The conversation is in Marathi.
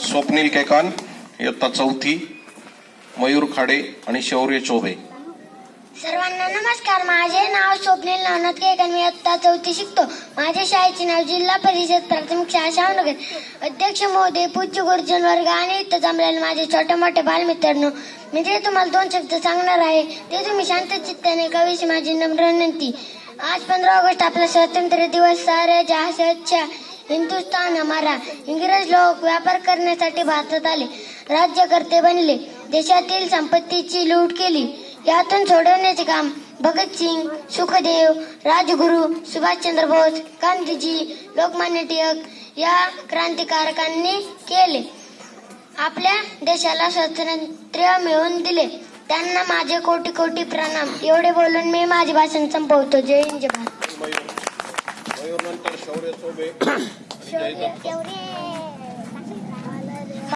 स्वप्नील केकान इयत्ता 4थी, मयूर खाडे आणि शौर्य चोबे. सर्वांना नमस्कार. माझे नाव स्वप्नील नवनाथ केकान. मी इयत्ता 4थी शिकतो. माझ्या शाळेचे नाव जिल्हा परिषद प्राथमिक शाळा शाहूनगर. अध्यक्ष महोदय, पूज्य गुरुजन वर्ग आणि इथं जमलेले माझे छोटे मोठे बालमित्रांनो, मी जे तुम्हाला 2 शब्द सांगणार आहे ते तुम्ही शांत चित्ताने कवीशी माझी नम्र विनंती. आज 15 ऑगस्ट आपला स्वातंत्र्य दिवस. सारे जहां से अच्छा हिंदुस्तान हमारा. इंग्रज लोक व्यापार करण्यासाठी भारतात आले, राज्यकर्ते बनले, देशातील संपत्तीची लूट केली. यातून सोडवण्याचे काम भगतसिंग, सुखदेव, राजगुरू, सुभाषचंद्र बोस, गांधीजी, लोकमान्य टिळक या क्रांतिकारकांनी केले. आपल्या देशाला स्वातंत्र्य मिळवून दिले. त्यांना माझे कोटी कोटी प्रणाम. एवढे बोलून मी माझे भाषण संपवतो. जय हिंद, जय भारत. मयूर नंतर शौर्य चोबे. शौर्य